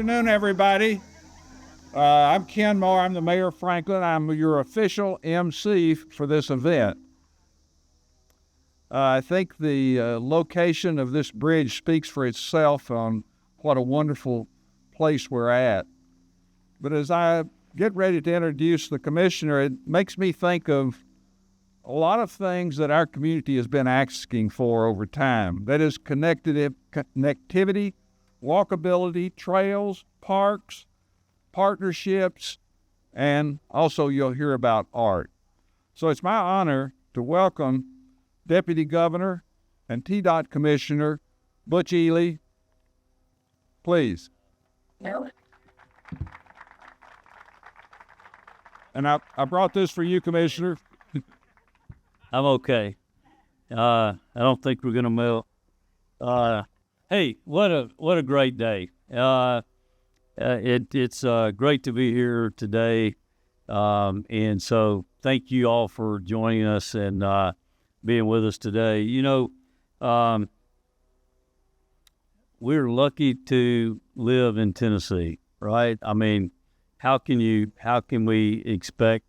afternoon, everybody. I'm Ken Moore. I'm the mayor of Franklin. I'm your official MC for this event. I think the location of this bridge speaks for itself on what a wonderful place we're at. But as I get ready to introduce the commissioner, it makes me think of a lot of things that our community has been asking for over time. That is connectivity, walkability, trails, parks, partnerships, and also you'll hear about art. So it's my honor to welcome Deputy Governor and TDOT Commissioner Butch Ely. Please. And I brought this for you, Commissioner. I'm okay. I don't think we're gonna melt. Hey, what a great day. It's great to be here today, and so thank you all for joining us and being with us today. You know, we're lucky to live in Tennessee, right? I mean, how can we expect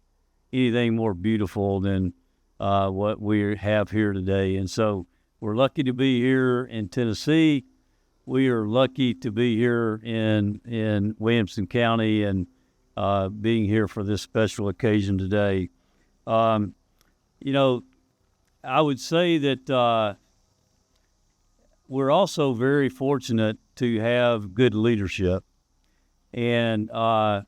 anything more beautiful than what we have here today? And so we're lucky to be here in Tennessee. We are lucky to be here in Williamson County and being here for this special occasion today. You know, I would say that we're also very fortunate to have good leadership, and our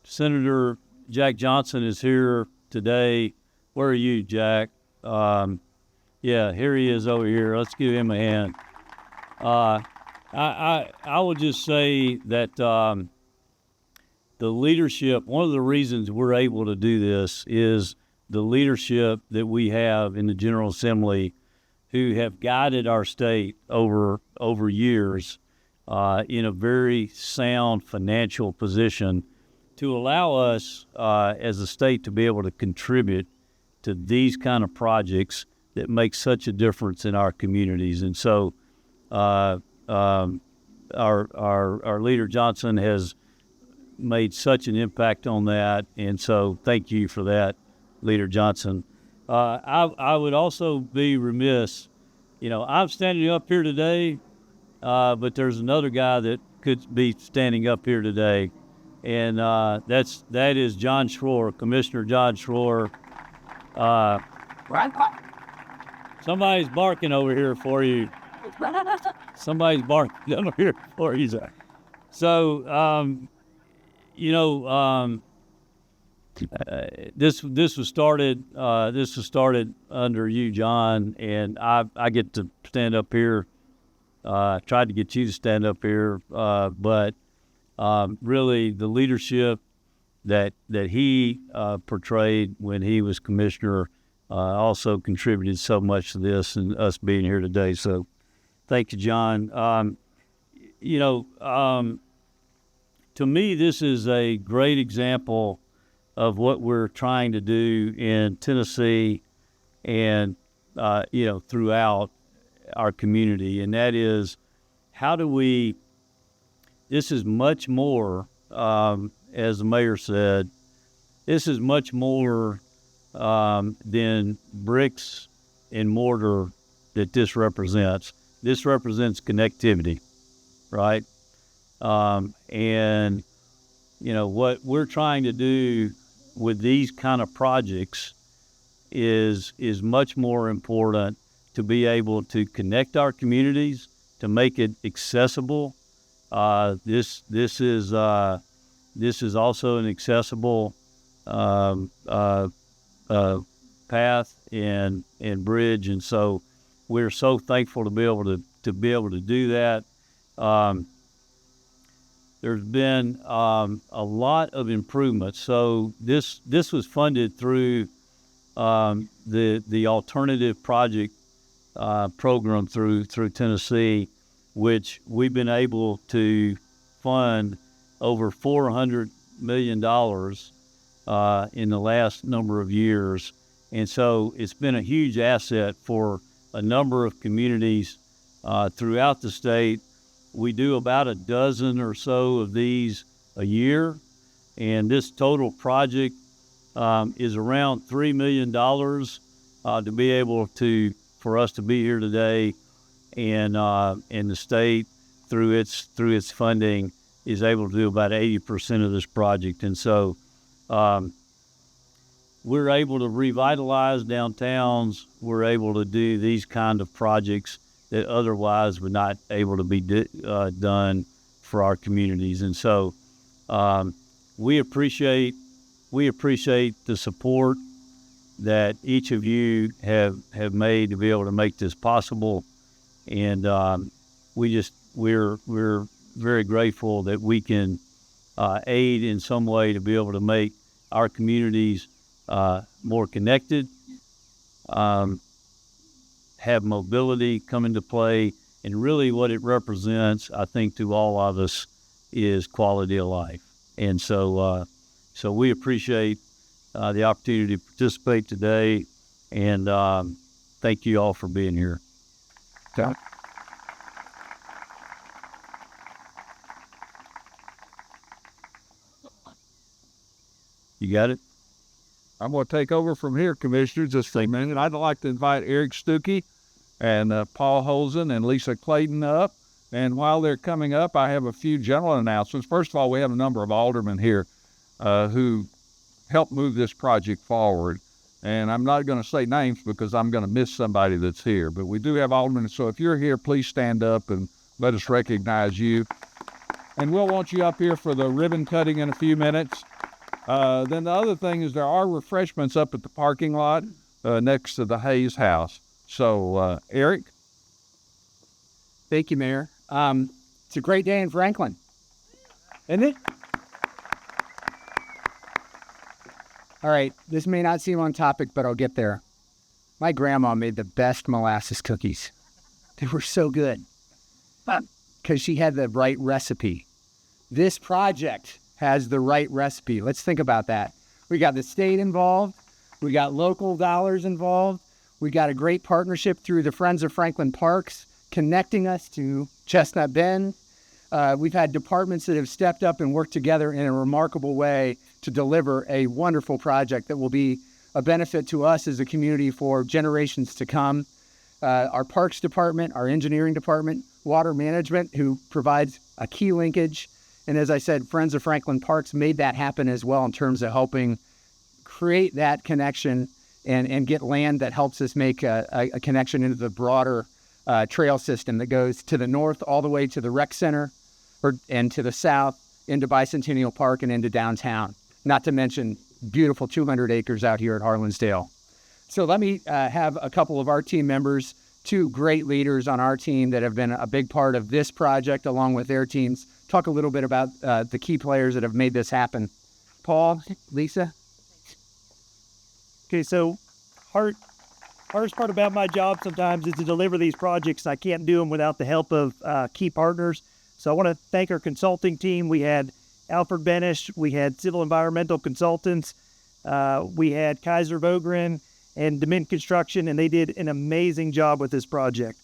Senator Jack Johnson is here today. Where are you, Jack? Yeah, here he is over here. Let's give him a hand. I will just say that the leadership, one of the reasons we're able to do this is the leadership that we have in the General Assembly who have guided our state over years in a very sound financial position to allow us as a state to be able to contribute to these kind of projects that make such a difference in our communities. And so our leader Johnson has made such an impact on that, and so thank you for that, Leader Johnson. I would also be remiss, you know, I'm standing up here today, but there's another guy that could be standing up here today, and that is John Schroer, Commissioner John Schroer. Somebody's barking over here for you. Somebody's barking over here for you. So, you know, this was started under you, John, and I get to stand up here. Tried to get you to stand up here, but really the leadership that he portrayed when he was commissioner also contributed so much to this and us being here today. So thank you, John. You know, to me, this is a great example of what we're trying to do in Tennessee and, you know, throughout our community. And that is, how do we, this is much more, as the mayor said, this is much more than bricks and mortar that this represents. This represents connectivity, right? And, you know, what we're trying to do with these kind of projects is much more important to be able to connect our communities, to make it accessible. This is also an accessible path and bridge, and so we're so thankful to be able to do that. There's been a lot of improvements. So this was funded through the alternative project program through Tennessee, which we've been able to fund over $400 million in the last number of years. And so it's been a huge asset for a number of communities throughout the state. We do about a dozen or so of these a year, and this total project is around $3 million to be able to, for us to be here today, and the state through its funding is able to do about 80% of this project. And so we're able to revitalize downtowns. We're able to do these kind of projects that otherwise would not able to be done for our communities. And so we appreciate the support that each of you have made to be able to make this possible. And we're very grateful that we can aid in some way to be able to make our communities more connected, have mobility come into play, and really what it represents, I think, to all of us is quality of life. And so we appreciate the opportunity to participate today, and thank you all for being here. You got it? I'm going to take over from here, Commissioners, just for a minute. I'd like to invite Eric Stuckey and Paul Holzen and Lisa Clayton up. And while they're coming up, I have a few general announcements. First of all, we have a number of aldermen here who helped move this project forward. And I'm not going to say names because I'm going to miss somebody that's here. But we do have aldermen. So if you're here, please stand up and let us recognize you. And we'll want you up here for the ribbon cutting in a few minutes. Then the other thing is there are refreshments up at the parking lot next to the Hayes house. So, Eric? Thank you, Mayor. It's a great day in Franklin, isn't it? All right, this may not seem on topic, but I'll get there. My grandma made the best molasses cookies. They were so good because she had the right recipe. This project has the right recipe. Let's think about that. We got the state involved. We got local dollars involved. We got a great partnership through the Friends of Franklin Parks connecting us to Chestnut Bend. We've had departments that have stepped up and worked together in a remarkable way to deliver a wonderful project that will be a benefit to us as a community for generations to come. Our Parks Department, our Engineering Department, Water Management, who provides a key linkage. And as I said, Friends of Franklin Parks made that happen as well in terms of helping create that connection and get land that helps us make a connection into the broader trail system that goes to the north all the way to the rec center and to the south into Bicentennial Park and into downtown, not to mention beautiful 200 acres out here at Harlansdale. So let me have a couple of our team members, two great leaders on our team that have been a big part of this project along with their teams, talk a little bit about the key players that have made this happen. Paul, Lisa? Okay, so hardest part about my job sometimes is to deliver these projects. I can't do them without the help of key partners. So I want to thank our consulting team. We had Alfred Benish, we had Civil Environmental Consultants, we had Kaiser Vogren and Dement Construction, and they did an amazing job with this project.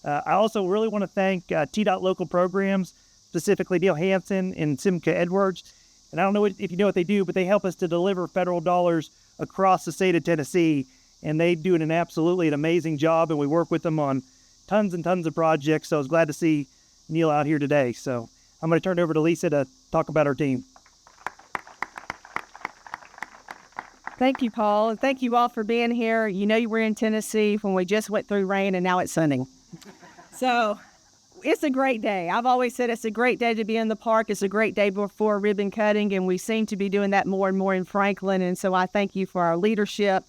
I also really want to thank TDOT Local Programs, specifically Neil Hansen and Simca Edwards. And I don't know if you know what they do, but they help us to deliver federal dollars across the state of Tennessee. And they do an amazing job, and we work with them on tons and tons of projects. So I was glad to see Neil out here today. So I'm going to turn it over to Lisa to talk about our team. Thank you, Paul, and thank you all for being here. You know, we're in Tennessee when we just went through rain and now it's sunny. So it's a great day. I've always said it's a great day to be in the park. It's a great day before ribbon cutting, and we seem to be doing that more and more in Franklin. And so I thank you for our leadership.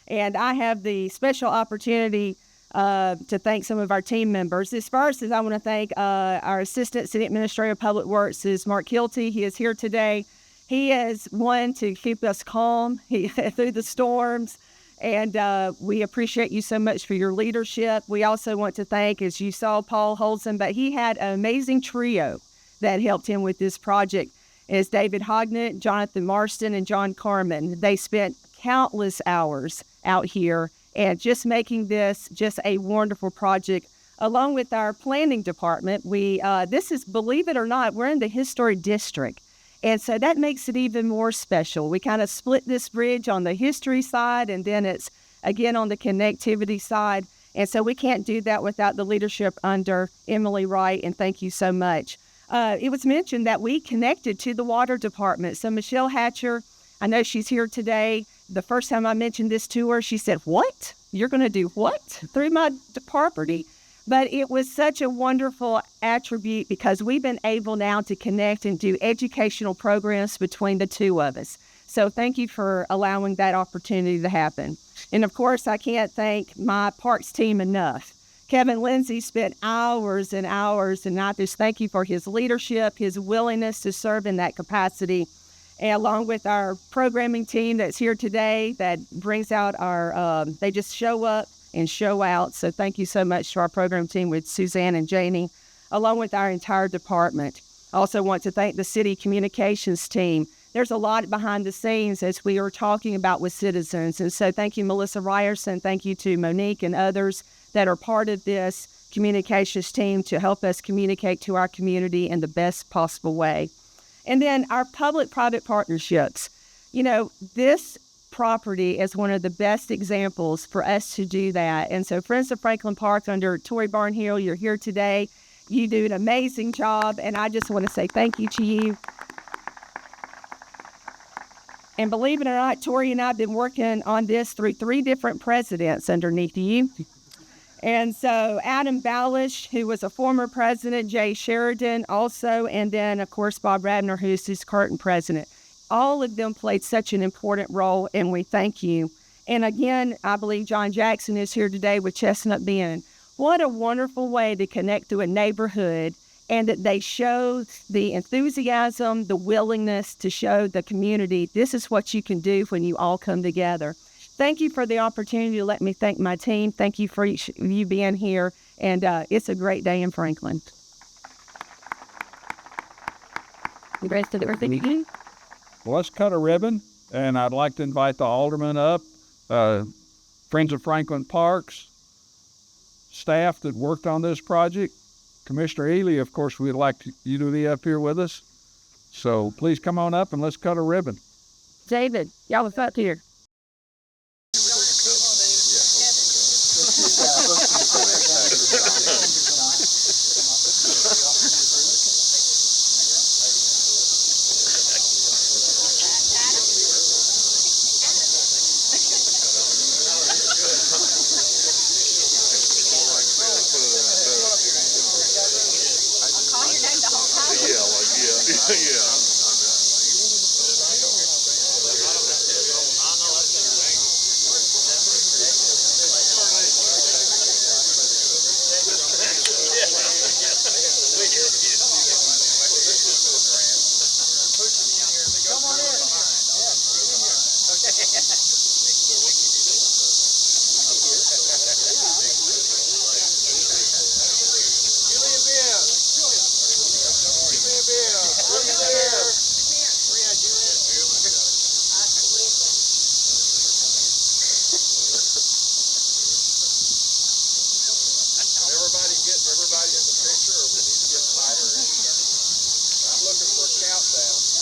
And I have the special opportunity to thank some of our team members. As first is I want to thank our Assistant City Administrator of Public Works is Mark Hilty. He is here today. He is one to keep us calm through the storms. And we appreciate you so much for your leadership. We also want to thank, as you saw, Paul Holzen, but he had an amazing trio that helped him with this project. It's David Hognett, Jonathan Marston, and John Carmen. They spent countless hours out here and just making this just a wonderful project. along with our planning department, we this is, believe it or not, we're in the historic district. And so that makes it even more special. We kind of split this bridge on the history side, and then it's again on the connectivity side. And so we can't do that without the leadership under Emily Wright, and thank you so much. It was mentioned that we connected to the water department. So Michelle Hatcher, I know she's here today. The first time I mentioned this to her, she said, "What? You're going to do what? Through my property?" But it was such a wonderful attribute because we've been able now to connect and do educational programs between the two of us. So thank you for allowing that opportunity to happen. And of course, I can't thank my parks team enough. Kevin Lindsay spent hours and hours, and I just thank you for his leadership, his willingness to serve in that capacity, and along with our programming team that's here today that brings out our, they just show up and show out. So thank you so much to our program team with Suzanne and Janie, along with our entire department. I also want to thank the city communications team. There's a lot behind the scenes as we are talking about with citizens. And so thank you, Melissa Ryerson. Thank you to Monique and others that are part of this communications team to help us communicate to our community in the best possible way. And then our public-private partnerships. You know, this property is one of the best examples for us to do that. And so Friends of Franklin Park under Tori Barnhill, you're here today. You do an amazing job, and I just want to say thank you to you. And believe it or not, Tori and I have been working on this through 3 different presidents underneath you. And so Adam Balish, who was a former president, Jay Sheridan also, and then, of course, Bob Radner, who's his current president. All of them played such an important role, and we thank you. And again, I believe John Jackson is here today with Chestnut Bend. What a wonderful way to connect to a neighborhood, and that they show the enthusiasm, the willingness to show the community, this is what you can do when you all come together. Thank you for the opportunity to let me thank my team. Thank you for you being here, and it's a great day in Franklin. You guys did everything you do? Well, let's cut a ribbon, and I'd like to invite the aldermen up, Friends of Franklin Parks, staff that worked on this project. Commissioner Ely, of course, we'd like you to be up here with us. So please come on up and let's cut a ribbon. David, y'all was up here. Everybody in the picture, or we need to get tighter? I'm looking for a countdown.